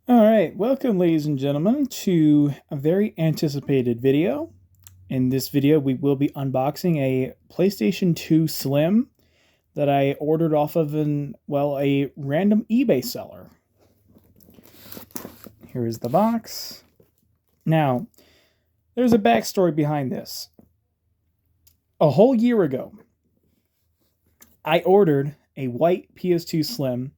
All right, welcome ladies and gentlemen to a very anticipated video. In this video, we will be unboxing a PlayStation 2 Slim that I ordered off of a random eBay seller. Here is the box. Now, there's a backstory behind this. A whole year ago, I ordered a White Ps2 Slim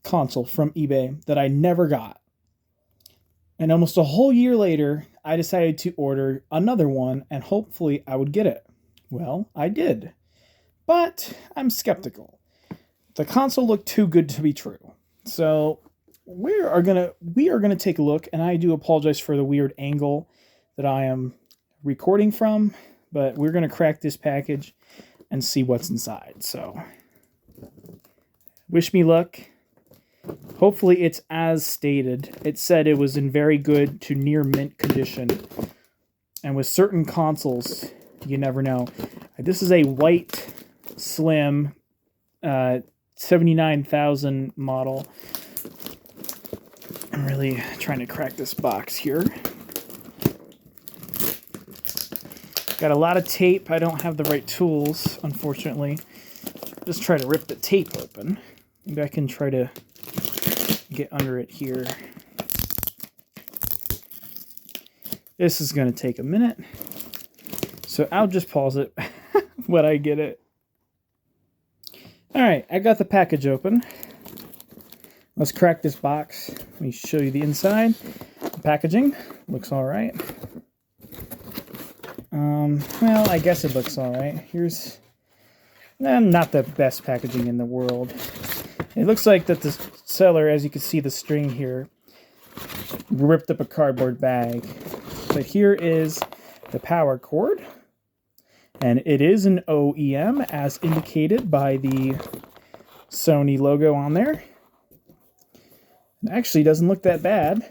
console from eBay that I never got. And almost a whole year later, I decided to order another one and hopefully I would get it. Well, I did. But I'm skeptical. The console looked too good to be true. So we are gonna take a look, and I do apologize for the weird angle that I am recording from, but we're gonna crack this package and see what's inside. So wish me luck. Hopefully it's as stated. It said it was in very good to near mint condition. And with certain consoles, you never know. This is a White Slim 79,000 model. I'm really trying to crack this box here. Got a lot of tape. I don't have the right tools, unfortunately. Just try to rip the tape open. Maybe I can try to get under it here. This is going to take a minute, so I'll just pause it when I get it. Alright, I got the package open. Let's crack this box. Let me show you the inside. The packaging looks alright. Well, I guess it looks alright. Here's not the best packaging in the world. It looks like that the seller, as you can see the string here, ripped up a cardboard bag. But here is the power cord. And it is an OEM, as indicated by the Sony logo on there. It actually doesn't look that bad.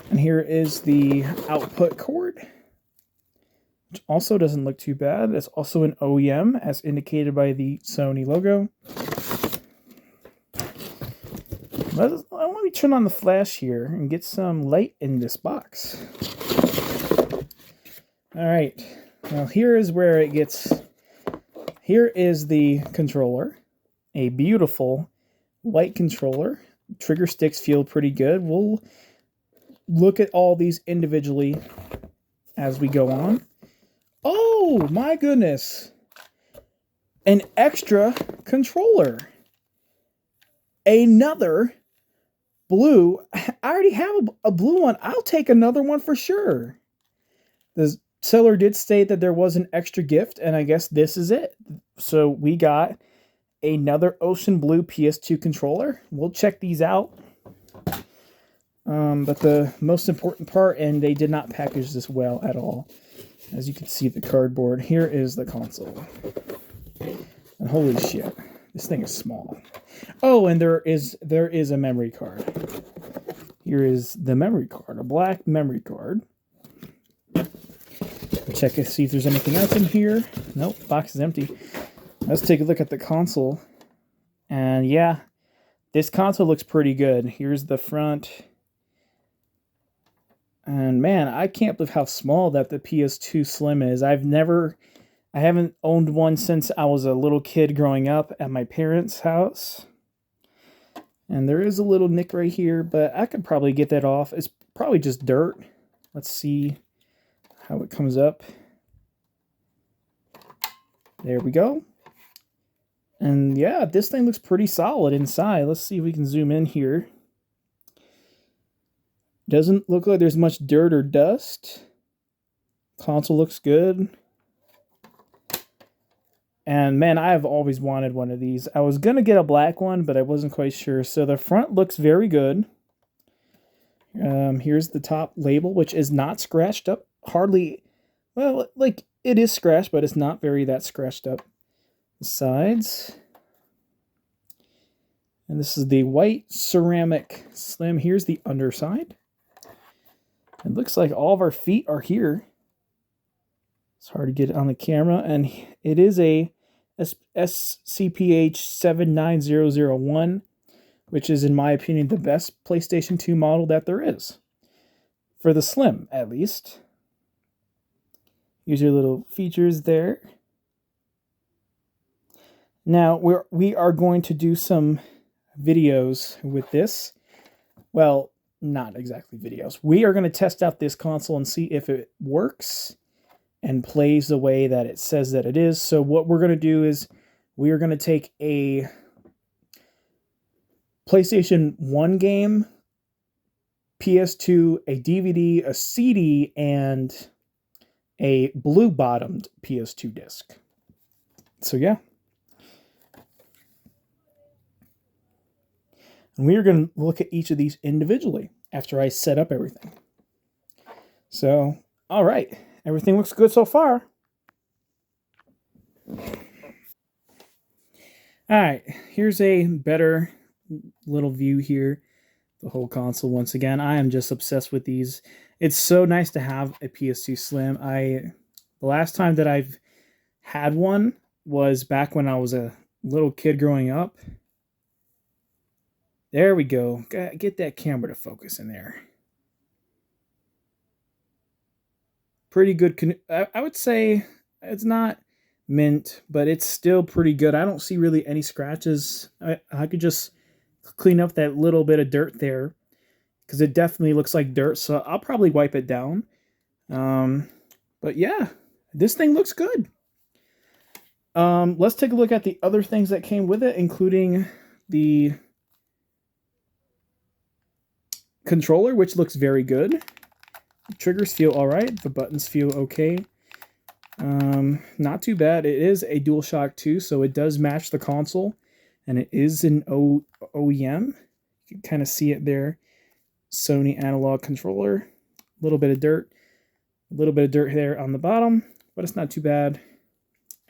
And here is the output cord, which also doesn't look too bad. It's also an OEM, as indicated by the Sony logo. Let me turn on the flash here and get some light in this box. Alright, well, here is where it gets... Here is the controller. A beautiful white controller. Trigger sticks feel pretty good. We'll look at all these individually as we go on. Oh, my goodness! An extra controller. Another blue. I already have a blue one. I'll take another one for sure. The seller did state that there was an extra gift, and I guess this is it. So we got another ocean blue PS2 controller. We'll check these out. But the most important part, and they did not package this well at all. As you can see, the cardboard. Here is the console. And holy shit, this thing is small. Oh, and there is a memory card. Here is the memory card, a black memory card. Check to see if there's anything else in here. Nope, box is empty. Let's take a look at the console. And yeah, this console looks pretty good. Here's the front. And man, I can't believe how small that the PS2 Slim is. I haven't owned one since I was a little kid growing up at my parents' house. And there is a little nick right here, but I could probably get that off. It's probably just dirt. Let's see how it comes up. There we go. And yeah, this thing looks pretty solid inside. Let's see if we can zoom in here. Doesn't look like there's much dirt or dust. Console looks good. And man, I have always wanted one of these. I was going to get a black one, but I wasn't quite sure. So the front looks very good. Here's the top label, which is not scratched up. Hardly, well, like it is scratched, but it's not that scratched up. The sides. And this is the white ceramic Slim. Here's the underside. It looks like all of our feet are here. It's hard to get it on the camera, and it is a SCPH 79001 which is, in my opinion, the best PlayStation 2 model that there is. For the Slim, at least. Here's your little features there. Now, we are going to do some videos with this. Well, not exactly videos. We are going to test out this console and see if it works and plays the way that it says that it is. So what we're going to do is we are going to take a PlayStation 1 game, PS2, a DVD, a CD, and a blue-bottomed PS2 disc. So yeah. And we are going to look at each of these individually after I set up everything. So, all right. Everything looks good so far. All right. Here's a better little view here. The whole console once again. I am just obsessed with these. It's so nice to have a PS2 Slim. The last time that I've had one was back when I was a little kid growing up. There we go. Get that camera to focus in there. Pretty good. I would say it's not mint, but it's still pretty good. I don't see really any scratches. I could just clean up that little bit of dirt there because it definitely looks like dirt. So I'll probably wipe it down. But yeah, this thing looks good. Let's take a look at the other things that came with it, including the controller, which looks very good. The triggers feel all right. The buttons feel okay. Not too bad. It is a DualShock 2, so it does match the console, and it is an OEM. You can kind of see it there. Sony analog controller. A little bit of dirt. A little bit of dirt there on the bottom, but it's not too bad.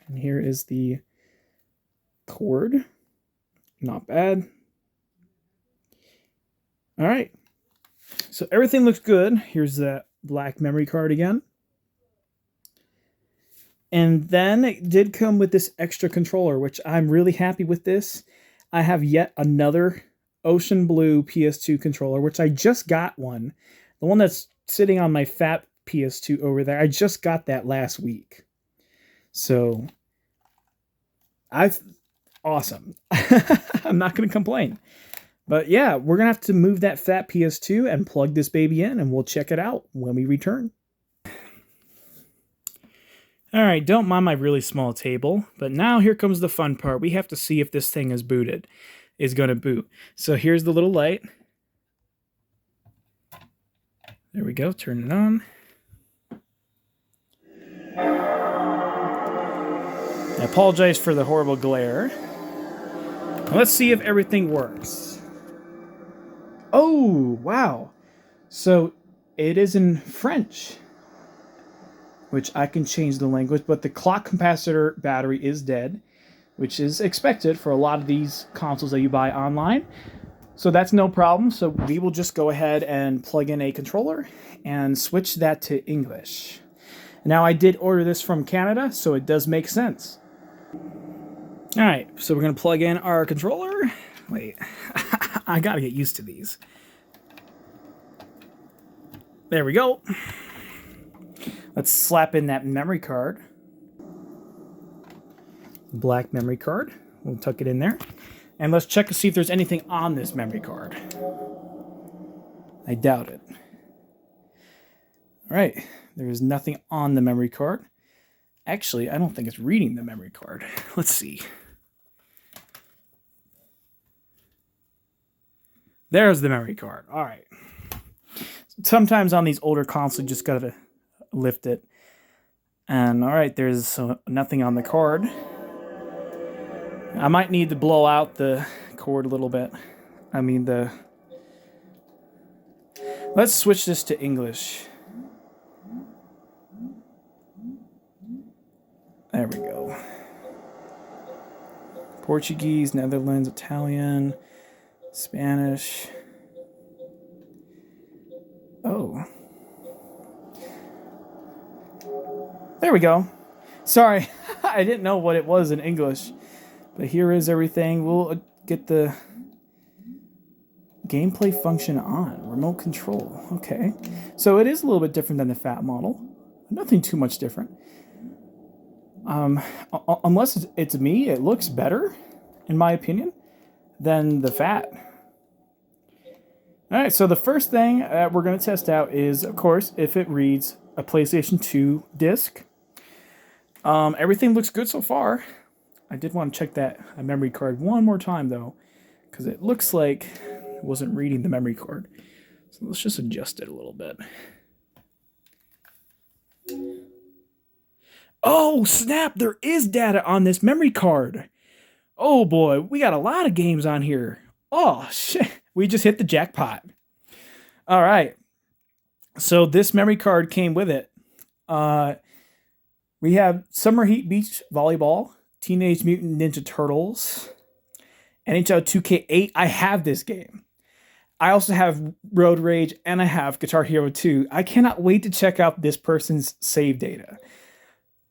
And here is the cord. Not bad. All right. So everything looks good. Here's that black memory card again. And then it did come with this extra controller, which I'm really happy with this. I have yet another ocean blue PS2 controller, which I just got one. The one that's sitting on my fat PS2 over there. I just got that last week. So, awesome. I'm not going to complain. But yeah, we're going to have to move that fat PS2 and plug this baby in, and we'll check it out when we return. All right, don't mind my really small table, but now here comes the fun part. We have to see if this thing is going to boot. So here's the little light. There we go, turn it on. I apologize for the horrible glare. Let's see if everything works. Oh, wow. So it is in French, which I can change the language, but the clock capacitor battery is dead, which is expected for a lot of these consoles that you buy online. So that's no problem. So we will just go ahead and plug in a controller and switch that to English. Now, I did order this from Canada, so it does make sense. All right, so we're going to plug in our controller. Wait, I got to get used to these. There we go. Let's slap in that memory card. Black memory card. We'll tuck it in there. And let's check to see if there's anything on this memory card. I doubt it. All right, there is nothing on the memory card. Actually, I don't think it's reading the memory card. Let's see. There's the memory card. All right. Sometimes on these older consoles, you just gotta lift it. And all right, there's nothing on the card. I might need to blow out the cord a little bit. Let's switch this to English. There we go. Portuguese, Netherlands, Italian, Spanish. Oh. There we go. Sorry, I didn't know what it was in English. But here is everything. We'll get the Gameplay function on. Remote control. Okay. So it is a little bit different than the fat model. Nothing too much different. Unless it's me, it looks better, in my opinion, than the fat. All right, so the first thing we're going to test out is, of course, if it reads a PlayStation 2 disc. Everything looks good so far. I did want to check that memory card one more time, though, because it looks like it wasn't reading the memory card. So let's just adjust it a little bit. Oh, snap! There is data on this memory card. Oh, boy. We got a lot of games on here. Oh, shit. We just hit the jackpot. All right. So this memory card came with it. We have Summer Heat Beach Volleyball, Teenage Mutant Ninja Turtles, NHL 2K8. I have this game. I also have Road Rage, and I have Guitar Hero 2. I cannot wait to check out this person's save data.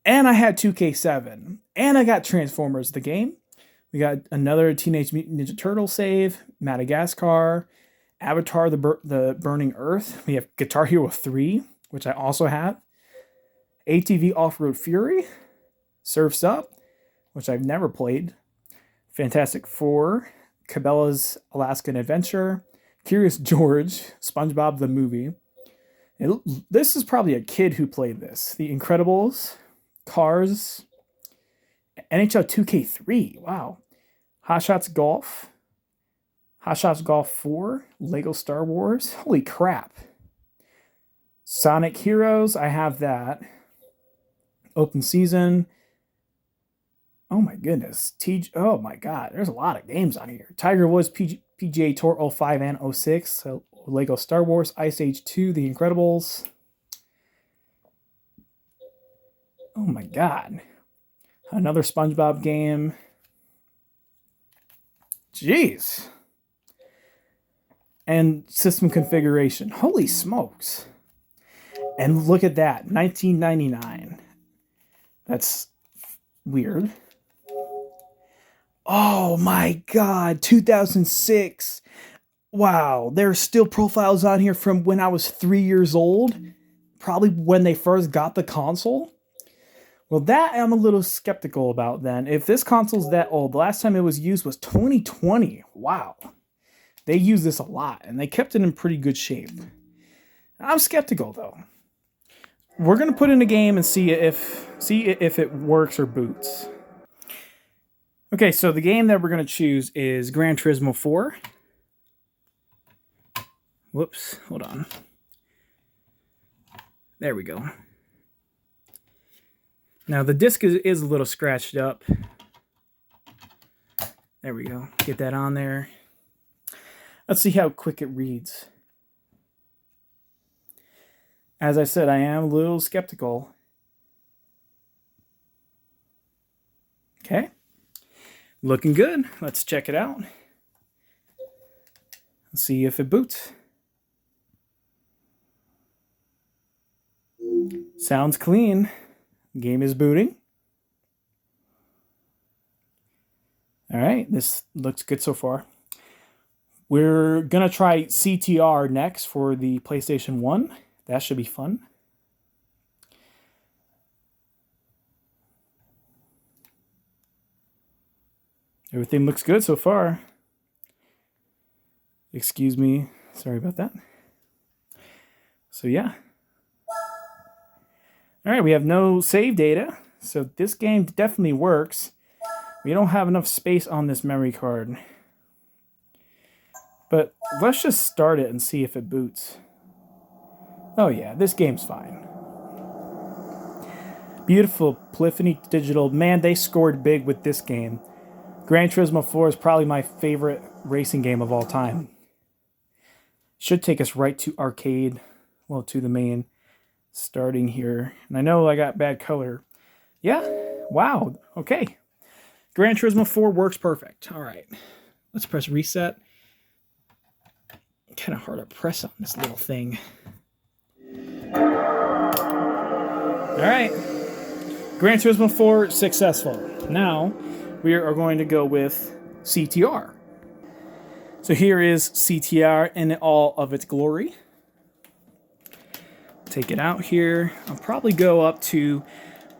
And I had 2K7. And I got Transformers, the game. We got another Teenage Mutant Ninja Turtle save, Madagascar, Avatar, the Burning Earth. We have Guitar Hero 3, which I also have. ATV Off-Road Fury, Surf's Up, which I've never played. Fantastic Four, Cabela's Alaskan Adventure, Curious George, SpongeBob the movie. This is probably a kid who played this. The Incredibles, Cars, NHL 2K3, wow. Hot Shots Golf, Hot Shots Golf 4, Lego Star Wars, holy crap. Sonic Heroes, I have that. Open Season, oh my goodness. Oh my god, there's a lot of games on here. Tiger Woods PGA Tour 05 and 06, so Lego Star Wars, Ice Age 2, The Incredibles. Oh my god. Another SpongeBob game. Jeez. And system configuration. Holy smokes. And look at that. 1999. That's weird. Oh my god. 2006. Wow. There's still profiles on here from when I was 3 years old. Probably when they first got the console. Well, that I'm a little skeptical about then. If this console's that old, the last time it was used was 2020. Wow. They use this a lot, and they kept it in pretty good shape. I'm skeptical, though. We're going to put in a game and see if it works or boots. Okay, so the game that we're going to choose is Gran Turismo 4. Whoops, hold on. There we go. Now, the disc is a little scratched up. There we go. Get that on there. Let's see how quick it reads. As I said, I am a little skeptical. Okay. Looking good. Let's check it out. Let's see if it boots. Sounds clean. Game is booting. All right, this looks good so far. We're going to try CTR next for the PlayStation 1. That should be fun. Everything looks good so far. Excuse me. Sorry about that. So yeah. All right, we have no save data, so this game definitely works. We don't have enough space on this memory card. But let's just start it and see if it boots. Oh yeah, this game's fine. Beautiful Polyphony Digital. Man, they scored big with this game. Gran Turismo 4 is probably my favorite racing game of all time. Should take us right to arcade, well, to the main. Starting here. And I know I got bad color. Yeah. Wow. Okay. Gran Turismo 4 works perfect. All right. Let's press reset. Kind of hard to press on this little thing. All right. Gran Turismo 4 successful. Now we are going to go with CTR. So here is CTR in all of its glory. Take it out here. I'll probably go up to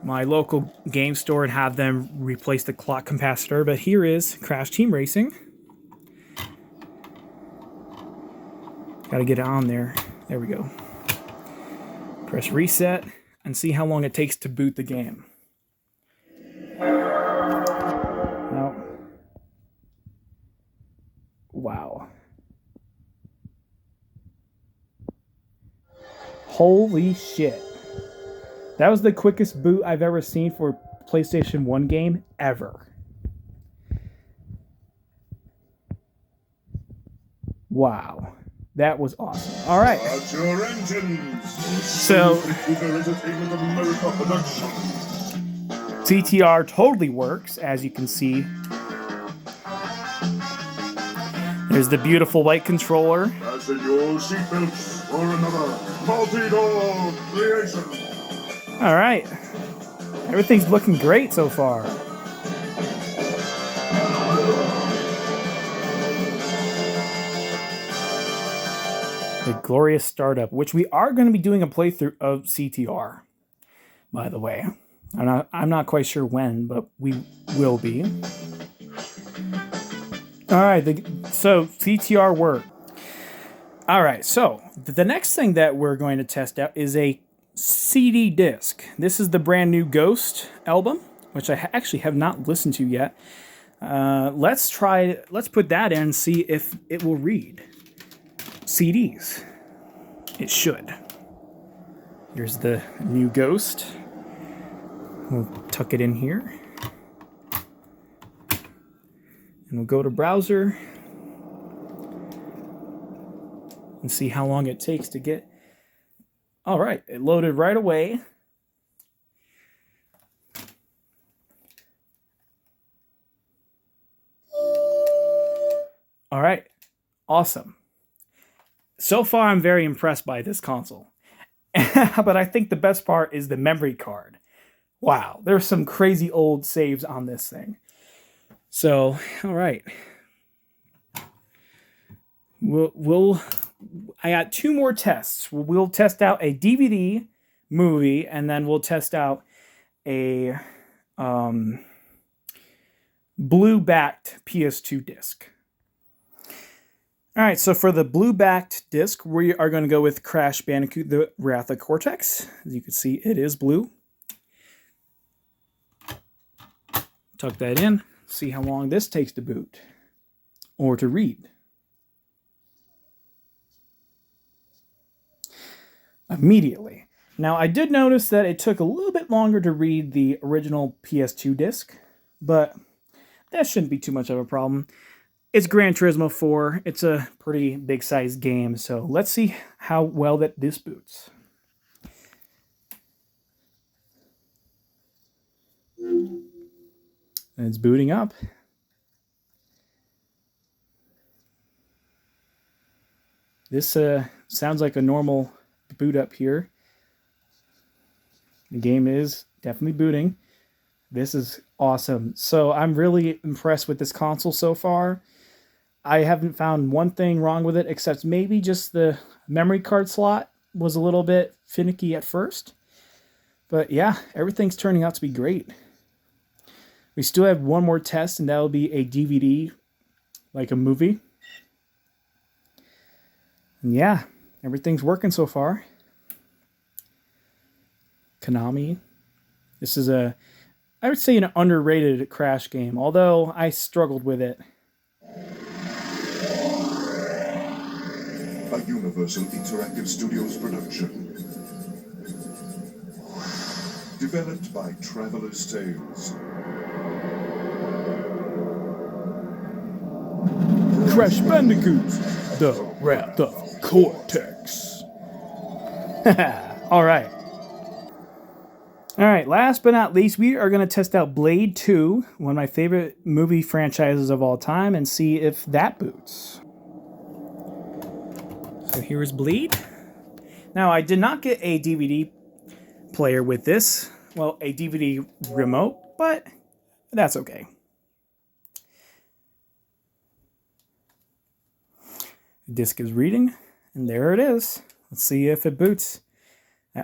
my local game store and have them replace the clock capacitor, but here is Crash Team Racing. Gotta get it on there. There we go. Press reset and see how long it takes to boot the game. Now, wow. Holy shit. That was the quickest boot I've ever seen for a PlayStation 1 game ever. Wow. That was awesome. All right. Your engines. So, CTR totally works, as you can see. There's the beautiful white controller. Fasten your seatbelts for another multi-door creation. All right. Everything's looking great so far. The glorious startup, which we are going to be doing a playthrough of CTR, by the way. I'm not quite sure when, but we will be. All right, so CTR worked. All right, so the next thing that we're going to test out is a CD disc. This is the brand new Ghost album, which I actually have not listened to yet. Let's put that in and see if it will read CDs. It should. Here's the new Ghost. We'll tuck it in here. And we'll go to browser and see how long it takes to get. All right, it loaded right away. All right, awesome. So far, I'm very impressed by this console. But I think the best part is the memory card. Wow, there's some crazy old saves on this thing. So, all right. I got 2 more tests. We'll test out a DVD movie, and then we'll test out a blue-backed PS2 disc. All right, so for the blue-backed disc, we are going to go with Crash Bandicoot: The Wrath of Cortex. As you can see, it is blue. Tuck that in. See how long this takes to boot or to read. Immediately. Now, I did notice that it took a little bit longer to read the original PS2 disc, but that shouldn't be too much of a problem. It's Gran Turismo 4. It's a pretty big-sized game, so let's see how well that this boots. And it's booting up. This sounds like a normal boot up here. The game is definitely booting. This is awesome. So I'm really impressed with this console so far. I haven't found one thing wrong with it, except maybe just the memory card slot was a little bit finicky at first. But yeah, everything's turning out to be great. We still have one more test, and that'll be a DVD, like a movie. And yeah, everything's working so far. Konami. This is I would say an underrated Crash game, although I struggled with it. A Universal Interactive Studios production. Developed by Traveler's Tales. Crash Bandicoot: The Wrath of Cortex. All right. All right, last but not least, we are going to test out Blade 2, one of my favorite movie franchises of all time, and see if that boots. So here is Blade. Now, I did not get a DVD player with this. Well, a DVD remote, but that's okay. The disc is reading, and there it is. Let's see if it boots.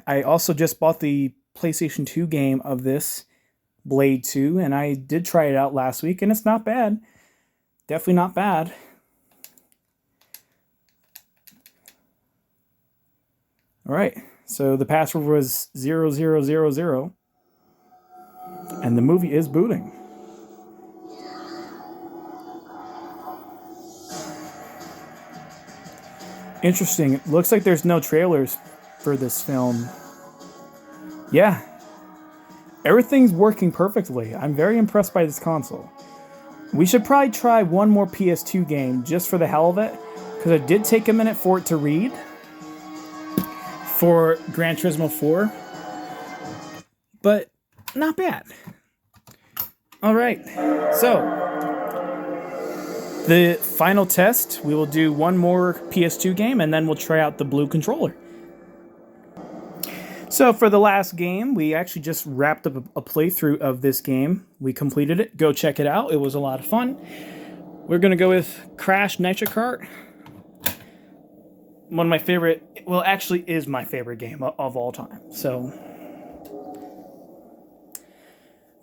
I also just bought the PlayStation 2 game of this, Blade 2, and I did try it out last week, and it's not bad. Definitely not bad. All right, so the password was 0000, and the movie is booting. Interesting. It looks like there's no trailers for this film. Yeah. Everything's working perfectly. I'm very impressed by this console. We should probably try one more PS2 game just for the hell of it, because it did take a minute for it to read for Gran Turismo 4. But not bad. All right. So, the final test, we will do one more PS2 game, and then we'll try out the blue controller. So for the last game, we actually just wrapped up a playthrough of this game. We completed it. Go check it out. It was a lot of fun. We're going to go with Crash Nitro Kart. One of my favorite, well, actually is my favorite game of all time. So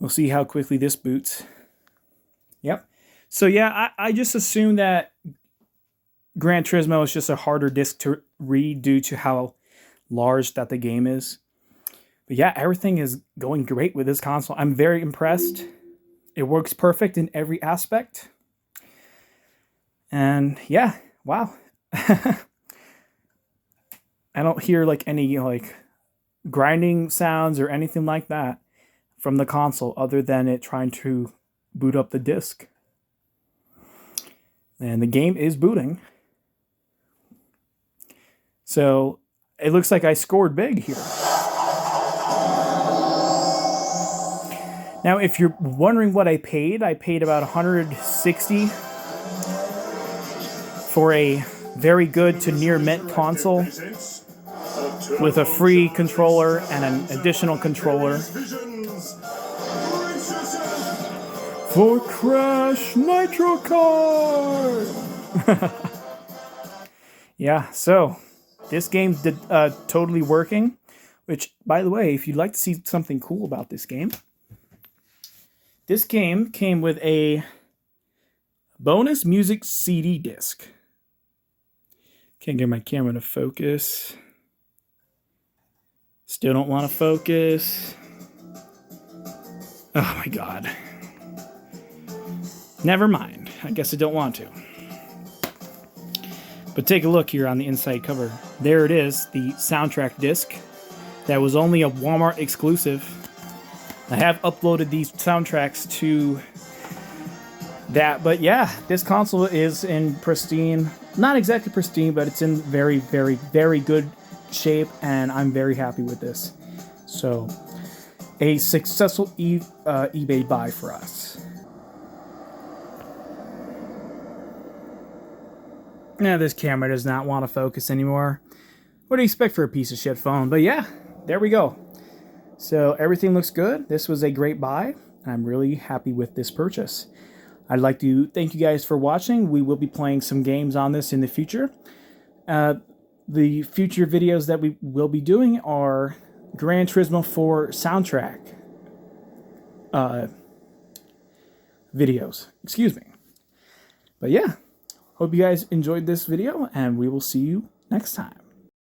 we'll see how quickly this boots. Yep. So yeah, I just assumed that Gran Turismo is just a harder disc to read due to how large that the game is. But yeah, everything is going great with this console. I'm very impressed. It works perfect in every aspect. And yeah, wow. I don't hear like any like grinding sounds or anything like that from the console other than it trying to boot up the disc. And the game is booting. So it looks like I scored big here. Now, if you're wondering what I paid about $160 for a very good to near mint console with a free controller and an additional controller for Crash Nitro Kart. Yeah, so this game's totally working, which, by the way, if you'd like to see something cool about this game came with a bonus music CD disc. Can't get my camera to focus. Still don't want to focus. Oh my god. Never mind. I guess I don't want to. But take a look here on the inside cover. There it is, the soundtrack disc. That was only a Walmart exclusive. I have uploaded these soundtracks to that. But yeah, this console is in pristine, not exactly pristine, but it's in very, very, very good shape. And I'm very happy with this. So, a successful eBay buy for us. Now, this camera does not want to focus anymore. What do you expect for a piece of shit phone? But yeah, there we go. So everything looks good. This was a great buy. I'm really happy with this purchase. I'd like to thank you guys for watching. We will be playing some games on this in the future. The future videos that we will be doing are Gran Turismo 4 soundtrack videos. Excuse me. But yeah. Hope you guys enjoyed this video, and we will see you next time.